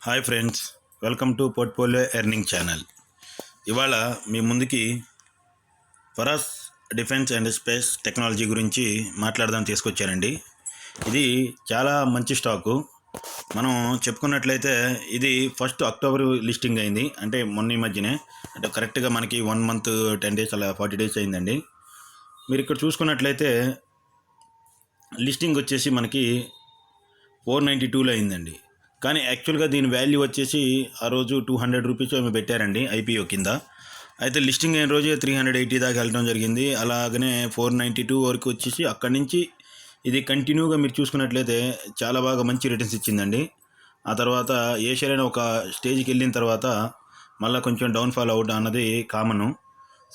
Hi friends, welcome to portfolio earning channel. ఇవాళ మీ ముందుకి ఫరాస్ defence and space technology గురించి మాట్లాడదాం తీసుకొచ్చానండి. ఇది చాలా మంచి స్టాకు. మనం చెప్పుకున్నట్లయితే ఇది ఫస్ట్ అక్టోబర్ లిస్టింగ్ అయింది, అంటే మొన్న ఈ మధ్యనే, అంటే కరెక్ట్గా మనకి 1 మంత్ 10 డేస్ అలా 40 డేస్ అయిందండి. మీరు ఇక్కడ చూసుకున్నట్లయితే లిస్టింగ్ వచ్చేసి మనకి 492లో అయిందండి. కానీ యాక్చువల్గా దీని వాల్యూ వచ్చేసి ఆ రోజు 200 రూపీస్ ఏమో పెట్టారండి ఐపీఓ కింద. అయితే లిస్టింగ్ అయిన రోజే 380 దాకా వెళ్ళడం జరిగింది. అలాగనే 492 వరకు వచ్చేసి అక్కడి నుంచి ఇది కంటిన్యూగా మీరు చూసుకున్నట్లయితే చాలా బాగా మంచి రిటర్న్స్ ఇచ్చిందండి. ఆ తర్వాత ఏ షేర్ అయినా ఒక స్టేజ్కి వెళ్ళిన తర్వాత మళ్ళీ కొంచెం డౌన్ఫాల్ అవుట్ అన్నది కామను.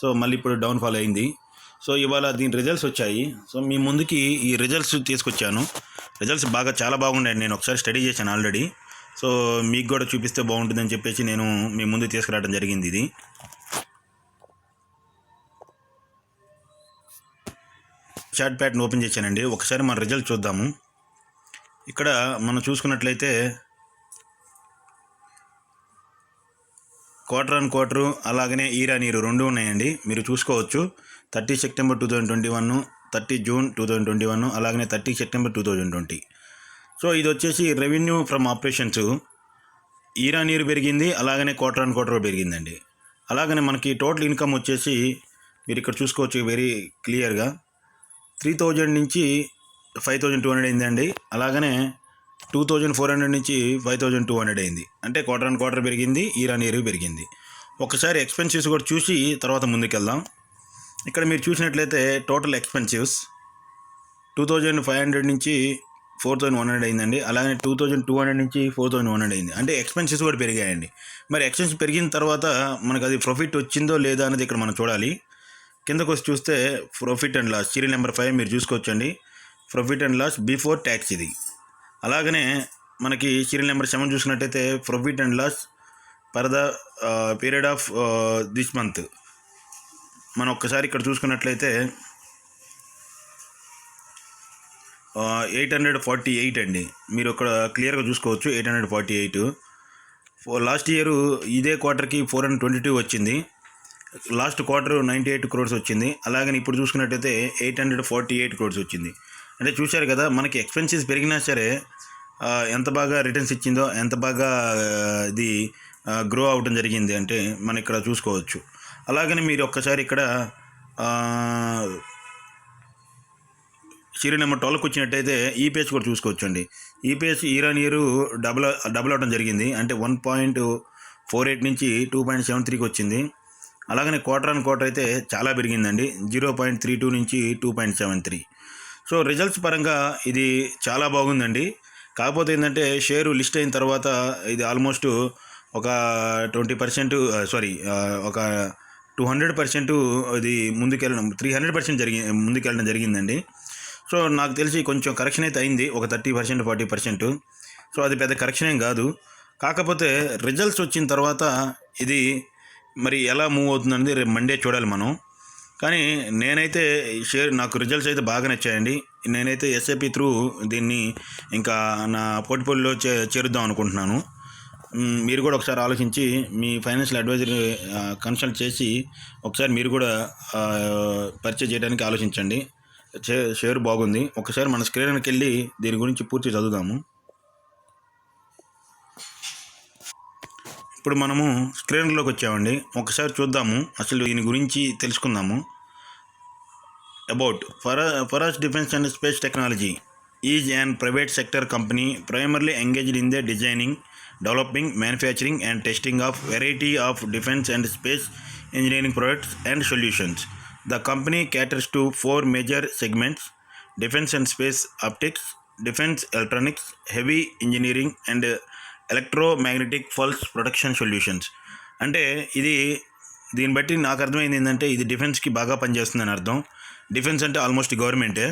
సో మళ్ళీ ఇప్పుడు డౌన్ఫాల్ అయింది. సో ఇవాళ దీని రిజల్ట్స్ వచ్చాయి. సో మీ ముందుకి ఈ రిజల్ట్స్ తీసుకొచ్చాను. రిజల్ట్స్ చాలా బాగున్నాయి. నేను ఒకసారి స్టడీ చేశాను ఆల్రెడీ. సో మీకు కూడా చూపిస్తే బాగుంటుందని చెప్పేసి నేను మీ ముందు తీసుకురావడం జరిగింది. ఇది చార్ట్ ప్యాట్ని ఓపెన్ చేశానండి. ఒకసారి మన రిజల్ట్ చూద్దాము. ఇక్కడ మనం చూసుకున్నట్లయితే క్వార్టర్ ఆన్ క్వార్టరు అలాగనే ఇయర్ ఆన్ ఇయర్ రెండు ఉన్నాయండి. మీరు చూసుకోవచ్చు. 30 సెప్టెంబర్ 2021, 30 జూన్ 2021, అలాగనే 30 సెప్టెంబర్ 2020. సో ఇది వచ్చేసి revenue from operations year on year పెరిగింది, అలాగనే క్వార్టర్ ఆన్ క్వార్టర్ పెరిగిందండి. అలాగనే మనకి టోటల్ ఇన్కమ్ వచ్చేసి మీరు ఇక్కడ చూసుకోవచ్చు వెరీ క్లియర్గా. 3000 నుంచి 5200 అయిందండి. అలాగనే 2400 నుంచి 5200 అయింది. అంటే క్వార్టర్ ఆన్ క్వార్టర్ పెరిగింది, ఇయర్ ఆన్ ఇయర్ పెరిగింది. ఒకసారి ఎక్స్పెన్సివ్స్ కూడా చూసి తర్వాత ముందుకెళ్దాం. ఇక్కడ మీరు చూసినట్లయితే టోటల్ ఎక్స్పెన్సివ్స్ 2500 నుంచి 4100 అయిందండి. అలాగే 2200 నుంచి 4100 అయింది. అంటే ఎక్స్పెన్సెస్ కూడా పెరిగాయండి. మరి ఎక్స్పెన్స్ పెరిగిన తర్వాత మనకు అది ప్రాఫిట్ వచ్చిందో లేదా అనేది ఇక్కడ మనం చూడాలి. కిందకు వచ్చి చూస్తే profit and loss serial number 5 మీరు చూసుకోవచ్చండి. Profit and loss before tax ఇది. అలాగనే మనకి సీరియల్ నెంబర్ 7 చూసినట్టయితే profit and loss for the period of this month. మనం ఒక్కసారి ఇక్కడ చూసుకున్నట్లయితే 848 అండి. మీరు ఇక్కడ క్లియర్గా చూసుకోవచ్చు 848. లాస్ట్ ఇయర్ ఇదే క్వార్టర్కి 422 వచ్చింది. లాస్ట్ క్వార్టర్ 98 crores వచ్చింది. అలాగని ఇప్పుడు చూసుకున్నట్టయితే 848 crores వచ్చింది. అంటే చూశారు కదా, మనకి ఎక్స్పెన్సెస్ పెరిగినా సరే ఎంత బాగా రిటర్న్స్ ఇచ్చిందో, ఎంత బాగా ఇది గ్రో అవడం జరిగింది అంటే మనం ఇక్కడ చూసుకోవచ్చు. అలాగని మీరు ఒక్కసారి ఇక్కడ సీరియల్ నెంబర్ 12కి వచ్చినట్టయితే ఈపీఎస్ కూడా చూసుకోవచ్చు అండి. EPS year on year double అవడం జరిగింది. అంటే 1.48 నుంచి 2.73కి వచ్చింది. అలాగనే క్వార్టర్ ఆన్ క్వార్టర్ అయితే చాలా పెరిగిందండి. 0.32 నుంచి 2.73. సో రిజల్ట్స్ పరంగా ఇది చాలా బాగుందండి. కాకపోతే ఏంటంటే షేరు లిస్ట్ అయిన తర్వాత ఇది ఆల్మోస్ట్ ఒక 20% ఒక 200% ఇది ముందుకెళ్ళడం 300% ముందుకెళ్ళడం జరిగిందండి. సో నాకు తెలిసి కొంచెం కరెక్షన్ అయితే అయింది, ఒక 30% 40%. సో అది పెద్ద కరెక్షన్ ఏం కాదు. కాకపోతే రిజల్ట్స్ వచ్చిన తర్వాత ఇది మరి ఎలా మూవ్ అవుతుందనేది రేపు మండే చూడాలి మనం. కానీ నేనైతే నాకు రిజల్ట్స్ అయితే బాగా నచ్చాయండి. నేనైతే ఎస్ఐపి త్రూ దీన్ని ఇంకా నా పోర్ట్ఫోలియోలో చేరుద్దాం అనుకుంటున్నాను. మీరు కూడా ఒకసారి ఆలోచించి మీ ఫైనాన్షియల్ అడ్వైజర్ కన్సల్ట్ చేసి ఒకసారి మీరు కూడా పర్చేజ్ చేయడానికి ఆలోచించండి. షేర్ బాగుంది. ఒకసారి మన స్క్రీన్కి వెళ్ళి దీని గురించి పూర్తి చదువుదాము. ఇప్పుడు మనము స్క్రీన్లోకి వచ్చామండి. ఒకసారి చూద్దాము, అసలు దీని గురించి తెలుసుకుందాము. About Paras defence and space technology is an private sector company primarily engaged in the designing, developing, manufacturing and testing of variety of defense and space engineering products and solutions. The company caters to 4 major segments: defense and space optics, defense electronics, heavy engineering and electromagnetic pulse protection solutions. అంటే ఇది దీన్ని బట్టి నాకు అర్థమైంది ఏంటంటే ఇది డిఫెన్స్కి బాగా పనిచేస్తుందని అర్థం. డిఫెన్స్ అంటే ఆల్మోస్ట్ గవర్నమెంటే.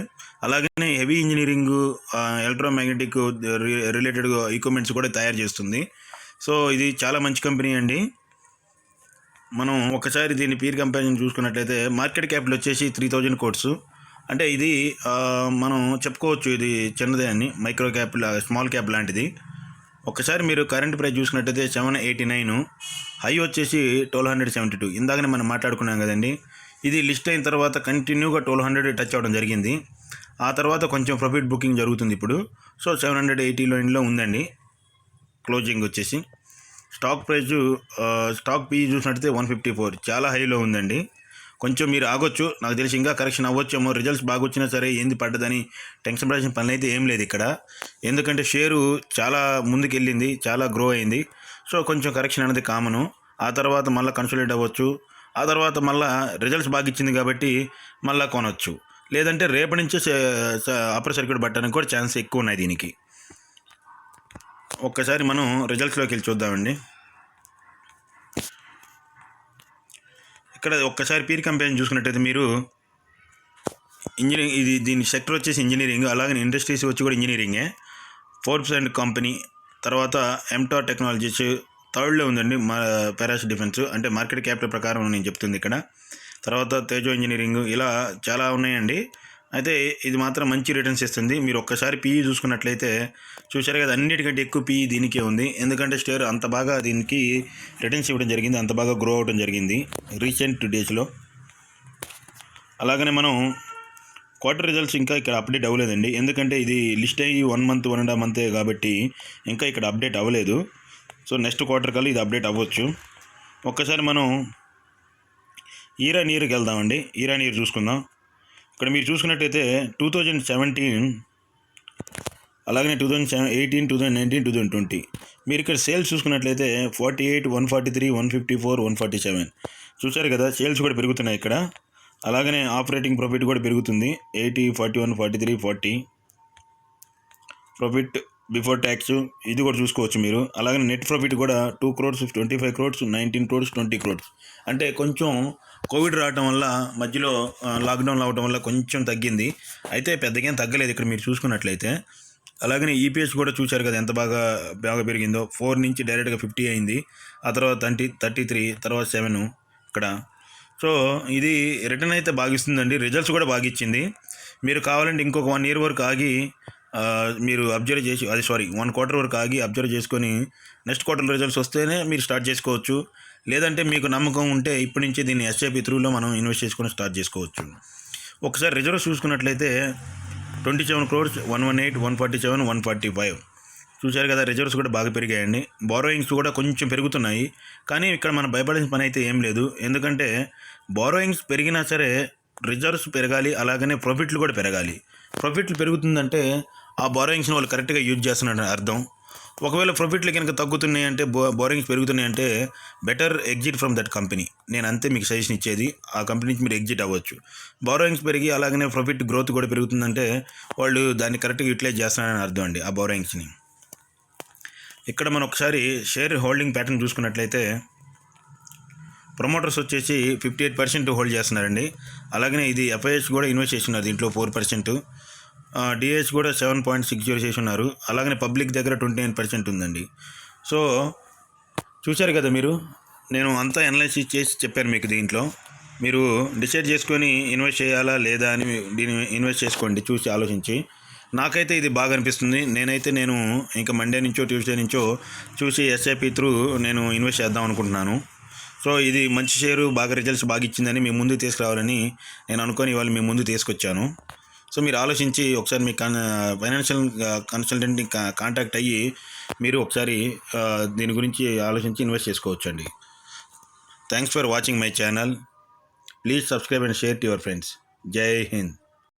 అలాగనే heavy engineering, electromagnetic related equipments కూడా తయారు చేస్తుంది. సో ఇది చాలా మంచి కంపెనీ అండి. మనం ఒకసారి దీని పీర్ కంపారిజన్ చూసుకున్నట్లయితే మార్కెట్ క్యాపిటల్ వచ్చేసి 3000 crores. అంటే ఇది మనం చెప్పుకోవచ్చు ఇది చిన్నదే అని, మైక్రో క్యాప్ స్మాల్ క్యాప్ లాంటిది. ఒక్కసారి మీరు కరెంట్ ప్రైస్ చూసుకున్నట్టయితే 789, హై వచ్చేసి 1272. ఇందాకనే మనం మాట్లాడుకున్నాం కదండి. ఇది లిస్ట్ అయిన తర్వాత కంటిన్యూగా 1200 టచ్ అవ్వడం జరిగింది. ఆ తర్వాత కొంచెం ప్రాఫిట్ బుకింగ్ జరుగుతుంది ఇప్పుడు. సో 780 లైన్లో ఉందండి క్లోజింగ్ వచ్చేసి. స్టాక్ ప్రైజు స్టాక్ పీఈ చూసినట్టయితే 154, చాలా హైలో ఉందండి. కొంచెం మీరు ఆగొచ్చు, నాకు తెలిసి ఇంకా కరెక్షన్ అవ్వచ్చేమో. రిజల్ట్స్ బాగా వచ్చినా సరే ఏంది పడ్డదని టెన్షన్ పడాల్సిన పని అయితే ఏం లేదు ఇక్కడ. ఎందుకంటే షేరు చాలా ముందుకెళ్ళింది, చాలా గ్రో అయింది. సో కొంచెం కరెక్షన్ అనేది కామను. ఆ తర్వాత మళ్ళీ కన్సల్టేట్ అవ్వచ్చు. ఆ తర్వాత మళ్ళీ రిజల్ట్స్ బాగా ఇచ్చింది కాబట్టి మళ్ళీ కొనవచ్చు. లేదంటే రేపటి నుంచే అప్పర్ సర్క్యూట్ పట్టడానికి కూడా ఛాన్స్ ఎక్కువ ఉన్నాయి దీనికి. ఒక్కసారి మనం రిజల్ట్స్లోకి వెళ్ళి చూద్దామండి. ఇక్కడ ఒక్కసారి పీర్ కంపెనీ చూసుకున్నట్టయితే మీరు ఇంజనీరింగ్, దీని సెక్టర్ వచ్చేసి ఇంజనీరింగ్, అలాగే ఇండస్ట్రీస్ వచ్చి కూడా ఇంజనీరింగే. ఫోర్బ్స్ అండ్ కంపెనీ, తర్వాత ఎంటార్ టెక్నాలజీస్ థర్డ్లో ఉందండి. పారాస్ డిఫెన్స్, అంటే మార్కెట్ క్యాపిటల్ ప్రకారం నేను చెప్తుంది ఇక్కడ. తర్వాత తేజో ఇంజనీరింగ్, ఇలా చాలా ఉన్నాయండి. అయితే ఇది మాత్రం మంచి రిటర్న్స్ ఇస్తుంది. మీరు ఒక్కసారి పీఈ చూసుకున్నట్లయితే చూశారు కదా, అన్నిటికంటే ఎక్కువ పీఈ దీనికే ఉంది. ఎందుకంటే షేర్ అంత బాగా దీనికి రిటర్న్స్ ఇవ్వడం జరిగింది, అంత బాగా గ్రో అవ్వడం జరిగింది రీసెంట్ డేస్లో. అలాగనే మనం క్వార్టర్ రిజల్ట్స్ ఇంకా ఇక్కడ అప్డేట్ అవ్వలేదండి. ఎందుకంటే ఇది లిస్ట్ అయ్యి 1 month 1.5 month కాబట్టి ఇంకా ఇక్కడ అప్డేట్ అవ్వలేదు. సో నెక్స్ట్ క్వార్టర్ కల్లా ఇది అప్డేట్ అవ్వచ్చు. ఒక్కసారి మనం ఇయర్ వెళ్దామండి. ఇయర్ చూసుకుందాం. ఇక్కడ మీరు చూసుకున్నట్టయితే 2017, అలాగనే 2018, 2019, 2020 మీరు ఇక్కడ సేల్స్ చూసుకున్నట్లయితే 48, 143, 154, 147 చూశారు కదా. సేల్స్ కూడా పెరుగుతున్నాయి ఇక్కడ. అలాగనే ఆపరేటింగ్ ప్రాఫిట్ కూడా పెరుగుతుంది. 80, 41, 43, 40 ప్రాఫిట్ బిఫోర్ ట్యాక్స్ ఇది కూడా చూసుకోవచ్చు మీరు. అలాగే నెట్ ప్రాఫిట్ కూడా 2 crores, 25 crores, 19 crores, 20 crores. అంటే కొంచెం కోవిడ్ రావడం వల్ల మధ్యలో లాక్డౌన్ అవడం వల్ల కొంచెం తగ్గింది. అయితే పెద్దగా తగ్గలేదు ఇక్కడ మీరు చూసుకున్నట్లయితే. అలాగనే ఈపీఎస్ కూడా చూశారు కదా ఎంత బాగా పెరిగిందో. 4 నుంచి డైరెక్ట్గా 50 అయింది. ఆ తర్వాత 33, తర్వాత 7 ఇక్కడ. సో ఇది రిటర్న్ అయితే బాగా ఇస్తుందండి. రిజల్ట్స్ కూడా బాగా ఇచ్చింది. మీరు కావాలంటే ఇంకొక 1 year వరకు ఆగి మీరు అబ్జర్వ్ చేసి 1 quarter వరకు ఆగి అబ్జర్వ్ చేసుకొని నెక్స్ట్ క్వార్టర్ రిజల్ట్స్ వస్తేనే మీరు స్టార్ట్ చేసుకోవచ్చు. లేదంటే మీకు నమ్మకం ఉంటే ఇప్పటి నుంచి దీన్ని ఎస్ఐపి త్రూలో మనం ఇన్వెస్ట్ చేసుకొని స్టార్ట్ చేసుకోవచ్చు. ఒకసారి రిజల్ట్స్ చూసుకున్నట్లయితే 27 crores, 118, 147, 145 చూశారు కదా. రిజర్వ్స్ కూడా బాగా పెరిగాయండి. బారోయింగ్స్ కూడా కొంచెం పెరుగుతున్నాయి. కానీ ఇక్కడ మనం భయపడాల్సిన పని అయితే ఏం లేదు. ఎందుకంటే బారోయింగ్స్ పెరిగినా సరే రిజర్వ్స్ పెరగాలి, అలాగనే ప్రాఫిట్లు కూడా పెరగాలి. ప్రాఫిట్లు పెరుగుతుందంటే ఆ బారోయింగ్స్ని వాళ్ళు కరెక్ట్గా యూజ్ చేస్తున్నారని అర్థం. ఒకవేళ ప్రాఫిట్లు కనుక తగ్గుతున్నాయి అంటే, బారోయింగ్స్ పెరుగుతున్నాయి అంటే better exit from that company. నేను అంతే మీకు సజెషన్ ఇచ్చేది. ఆ కంపెనీ నుంచి మీరు ఎగ్జిట్ అవ్వచ్చు. బారోయింగ్స్ పెరిగి అలాగనే ప్రాఫిట్ గ్రోత్ కూడా పెరుగుతుందంటే వాళ్ళు దాన్ని కరెక్ట్గా యూటిలైజ్ చేస్తున్నారని అర్థం అండి ఆ బారోయింగ్స్ని. ఇక్కడ మనం ఒకసారి షేర్ హోల్డింగ్ ప్యాటర్న్ చూసుకున్నట్లయితే ప్రమోటర్స్ వచ్చేసి 58% హోల్డ్ చేస్తున్నారండి. అలాగనే ఇది ఎఫ్ఐఎస్ కూడా ఇన్వెస్ట్ చేస్తున్నారు దీంట్లో 4%. డిఎస్ కూడా 7.60 చేసి ఉన్నారు. అలాగనే పబ్లిక్ దగ్గర 29% ఉందండి. సో చూశారు కదా మీరు, నేను అంతా అనాలిసిస్ చేసి చెప్పాను మీకు. దీంట్లో మీరు డిసైడ్ చేసుకొని ఇన్వెస్ట్ చేయాలా లేదా అని దీన్ని ఇన్వెస్ట్ చేసుకోండి చూసి ఆలోచించి. నాకైతే ఇది బాగా అనిపిస్తుంది. నేను ఇంకా మండే నుంచో ట్యూస్డే నుంచో చూసి ఎస్ఐపి త్రూ నేను ఇన్వెస్ట్ చేద్దాం అనుకుంటున్నాను. సో ఇది మంచి షేరు, బాగా రిజల్ట్స్ బాగా ఇచ్చిందని మీ ముందుకు తీసుకురావాలని నేను అనుకొని ఇవాళ మీ ముందు తీసుకొచ్చాను. సో మీరు ఆలోచించి ఒకసారి మీ ఫైనాన్షియల్ కన్సల్టెంట్ని కాంటాక్ట్ అయ్యి మీరు ఒకసారి దీని గురించి ఆలోచించి ఇన్వెస్ట్ చేసుకోవచ్చు అండి. Thanks for watching my channel. Please subscribe and share to your friends. జై హింద్.